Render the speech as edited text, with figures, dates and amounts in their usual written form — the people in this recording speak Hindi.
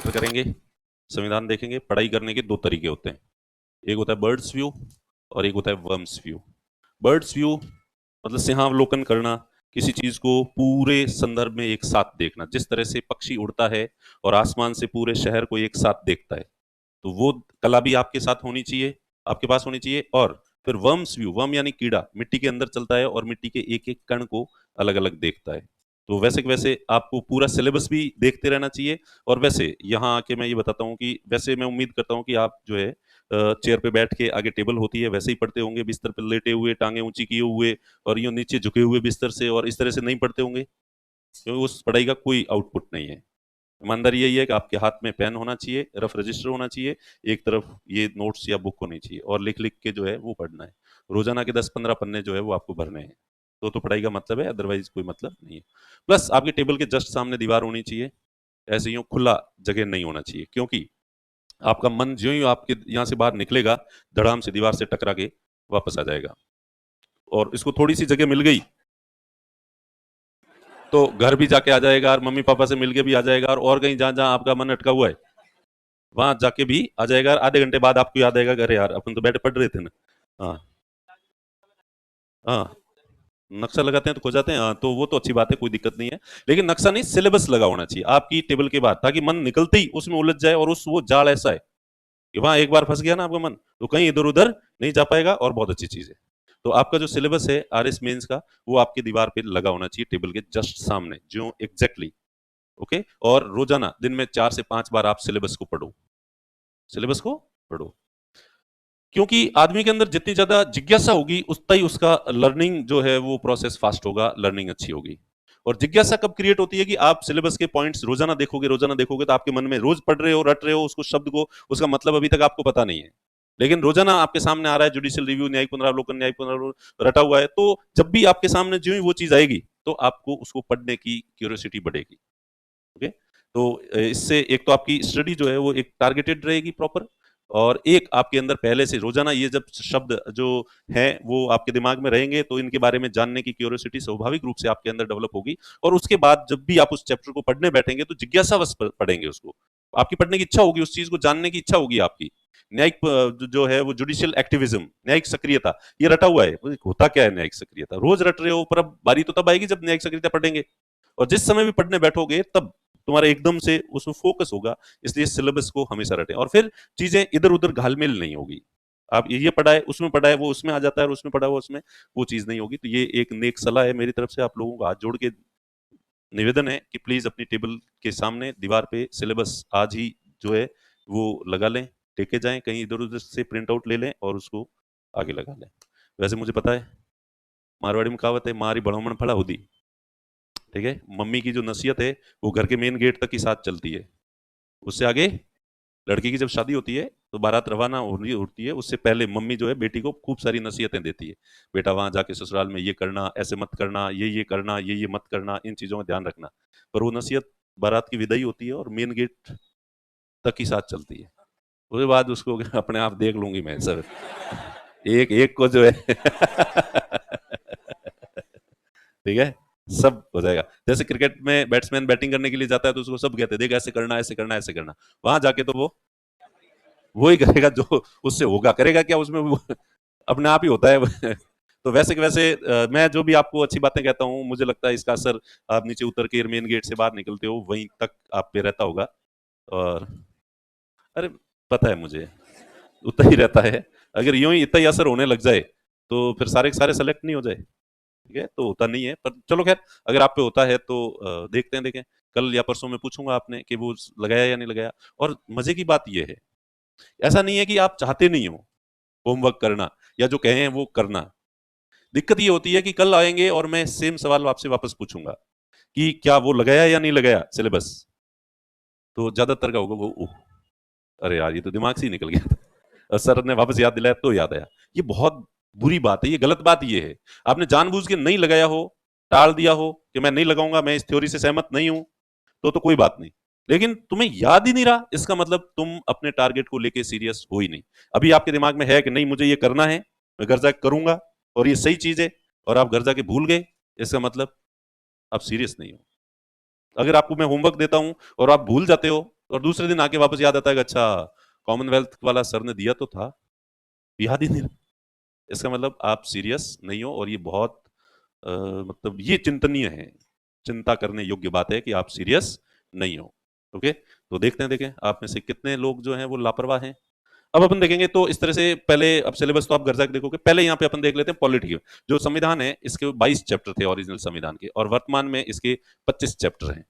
एंटर करेंगे, संविधान देखेंगे। पढ़ाई करने के दो तरीके होते हैं, एक होता है बर्ड्स व्यू और एक होता है वर्म्स व्यू। बर्ड्स व्यू मतलब सिंहावलोकन करना, किसी चीज को पूरे संदर्भ में एक साथ देखना, जिस तरह से पक्षी उड़ता है और आसमान से पूरे शहर को एक साथ देखता है, तो वो कला भी आपके साथ होनी चाहिए, आपके पास होनी चाहिए। और फिर वर्म्स व्यू, वर्म यानी कीड़ा, मिट्टी के अंदर चलता है और मिट्टी के एक एक कण को अलग अलग देखता है। तो वैसे के वैसे आपको पूरा सिलेबस भी देखते रहना चाहिए। और वैसे यहाँ आके मैं ये बताता हूँ कि वैसे मैं उम्मीद करता हूँ कि आप जो है चेयर पे बैठ के, आगे टेबल होती है वैसे ही पढ़ते होंगे, बिस्तर पर लेटे हुए, टांगे ऊंची किए हुए और यूं नीचे झुके हुए बिस्तर से, और इस तरह से नहीं पढ़ते होंगे, क्योंकि उस पढ़ाई का कोई आउटपुट नहीं है। ईमानदारी यही है कि आपके हाथ में पेन होना चाहिए, रफ रजिस्टर होना चाहिए, एक तरफ ये नोट्स या बुक होनी चाहिए, और लिख लिख के जो है वो पढ़ना है। रोजाना के 10-15 पन्ने जो है वो आपको भरने हैं, तो पढ़ाई का मतलब है, अदरवाइज कोई मतलब नहीं है। प्लस आपके टेबल के जस्ट सामने दीवार होनी चाहिए, ऐसे यूं खुला जगह नहीं होना चाहिए, क्योंकि आपका मन ज्यों ही आपके यहाँ से बाहर निकलेगा, धड़ाम से दीवार से टकरा के वापस आ जाएगा। और इसको थोड़ी सी जगह मिल गई तो घर भी जाके आ जाएगा, और मम्मी पापा से मिलके भी आ जाएगा, और कहीं जहां जहां आपका मन अटका हुआ है वहां जाके भी आ जाएगा। आधे घंटे बाद आपको याद आएगा, अरे यार अपन तो बैठे पढ़ रहे थे ना। हाँ, हाँ, नक्शा लगाते हैं तो खो जाते हैं, हाँ, तो वो तो अच्छी बात है, कोई दिक्कत नहीं है। लेकिन नक्शा नहीं, सिलेबस लगा होना चाहिए आपकी टेबल के बाद, ताकि मन निकलते ही उसमें उलझ जाए, और उस वो जाल ऐसा है कि वहां एक बार फंस गया ना आपका मन, तो कहीं इधर उधर नहीं जा पाएगा, और बहुत अच्छी चीज है। तो आपका जो सिलेबस है आरएस मेंस का, वो आपकी दीवार पे लगा होना चाहिए, टेबल के जस्ट सामने, जो एग्जैक्टली ओके। और रोजाना दिन में 4 से 5 बार आप सिलेबस को पढ़ो, सिलेबस को पढ़ो, क्योंकि आदमी के अंदर जितनी ज्यादा जिज्ञासा होगी उतना ही उसका लर्निंग जो है वो प्रोसेस फास्ट होगा, लर्निंग अच्छी होगी। और जिज्ञासा कब क्रिएट होती है कि आप सिलेबस के पॉइंट्स रोजाना देखोगे, रोजाना देखोगे, तो आपके मन में रोज पढ़ रहे हो, रट रहे हो उसको, शब्द को, उसका मतलब अभी तक आपको पता नहीं है, लेकिन रोजाना आपके सामने आ रहा है, जुडिशियल रिव्यू, न्यायिक पुनरावलोकन, न्यायिक पुनरावलोकन रटा हुआ है, तो जब भी आपके सामने जो ही वो चीज आएगी तो आपको उसको पढ़ने की क्यूरियोसिटी बढ़ेगी। ओके, तो इससे एक तो आपकी स्टडी जो है वो एक टारगेटेड रहेगी प्रॉपर, और एक आपके अंदर पहले से रोजाना ये जब शब्द जो है वो आपके दिमाग में रहेंगे, तो इनके बारे में जानने की क्यूरियोसिटी स्वाभाविक रूप से आपके अंदर डेवलप होगी। और उसके बाद जब भी आप उस चैप्टर को पढ़ने बैठेंगे तो जिज्ञासावश पढ़ेंगे उसको, आपकी पढ़ने की इच्छा होगी, उस चीज को जानने की इच्छा होगी आपकी। न्यायिक जो है वो जुडिशियल एक्टिविज्म, न्यायिक सक्रियता, ये रटा हुआ है, होता क्या है न्यायिक सक्रियता, रोज रट रहे हो, पर अब बारी तो तब आएगी जब न्यायिक सक्रियता पढ़ेंगे, और जिस समय भी पढ़ने बैठोगे तब तुम्हारा एकदम से उसमें फोकस होगा। इसलिए सिलेबस को हमेशा रटें, और फिर चीजें इधर उधर घालमेल नहीं होगी। आप ये पढ़ा है उसमें पढ़ा है, वो उसमें आ जाता है, और उसमें पढ़ा है वो उसमें, वो चीज नहीं होगी। तो ये एक नेक सलाह है मेरी तरफ से, आप लोगों को हाथ जोड़ के निवेदन है कि प्लीज अपनी टेबल के सामने दीवार पे सिलेबस आज ही जो है वो लगा लें, लेके जाएं, कहीं इधर उधर से प्रिंट आउट ले लें और उसको आगे लगा लें। वैसे मुझे पता है, मारवाड़ी में कहावत है, मारी बड़ोमन फड़ा होदी, ठीक है, मम्मी की जो नसीहत है वो घर के मेन गेट तक ही साथ चलती है, उससे आगे लड़की की जब शादी होती है तो बारात रवाना होती है, उससे पहले मम्मी जो है बेटी को खूब सारी नसीहतें देती है, बेटा वहां जाके ससुराल में ये करना, ऐसे मत करना, ये करना, ये मत करना, इन चीजों का ध्यान रखना। पर वो नसीहत बारात की विदाई होती है और मेन गेट तक ही साथ चलती है, उसके बाद उसको अपने आप देख लूंगी मैं सर, एक एक को जो है ठीक है, सब हो जाएगा। जैसे क्रिकेट में बैट्समैन बैटिंग करने के लिए जाता है तो उसको सब कहते हैं, देख ऐसे करना, ऐसे करना, ऐसे करना, वहां जाके तो वो वही करेगा जो उससे होगा, करेगा क्या उसमें वो अपने आप ही होता है तो वैसे के वैसे मैं जो भी आपको अच्छी बातें कहता हूँ, मुझे लगता है इसका असर आप नीचे उतर के मेन गेट से बाहर निकलते हो वहीं तक आप पे रहता होगा। और अरे पता है मुझे, उतना ही रहता है। अगर यूं ही इतना ही असर होने लग जाए तो फिर सारे के सारे सेलेक्ट नहीं हो जाए, ठीक है, तो होता नहीं है, पर चलो खैर, अगर आप पे होता है तो देखते हैं, देखें, कल या परसों में पूछूंगा आपने कि वो लगाया या नहीं लगाया। और मजे की बात यह है, ऐसा नहीं है कि आप चाहते नहीं हो होमवर्क करना या जो कहे हैं वो करना, दिक्कत ये होती है कि कल आएंगे और मैं सेम सवाल आपसे वापस पूछूंगा कि क्या वो लगाया या नहीं लगाया सिलेबस, तो ज्यादातर का होगा वो, ओह अरे यार ये तो दिमाग से ही निकल गया था, और सर ने वापस याद दिलाया तो याद आया। ये बहुत बुरी बात है, ये गलत बात ये है, आपने जानबूझ के नहीं लगाया हो, टाल दिया हो कि मैं नहीं लगाऊंगा, मैं इस थ्योरी से सहमत नहीं हूं, तो कोई बात नहीं, लेकिन तुम्हें याद ही नहीं रहा, इसका मतलब तुम अपने टारगेट को लेके सीरियस हो ही नहीं। अभी आपके दिमाग में है कि नहीं मुझे ये करना है, मैं घर जाके करूंगा और ये सही चीज है, और आप घर जाके भूल गए, इसका मतलब आप सीरियस नहीं हो। अगर आपको मैं होमवर्क देता हूं और आप भूल जाते हो और दूसरे दिन आके वापस याद आता है कि अच्छा कॉमनवेल्थ वाला सर ने दिया तो था, याद ही नहीं रहा। इसका मतलब आप सीरियस नहीं हो, और ये बहुत मतलब ये चिंतनीय है, चिंता करने योग्य बात है कि आप सीरियस नहीं हो। ओके, तो देखते हैं, देखें आप में से कितने लोग जो हैं वो लापरवाह हैं। अब अपन देखेंगे तो इस तरह से, पहले अब सिलेबस तो आप घर जाकर देखोगे, पहले यहाँ पे अपन देख लेते हैं पॉलिटी के। जो संविधान है इसके 22 चैप्टर थे ओरिजिनल संविधान के, और वर्तमान में इसके 25 चैप्टर हैं।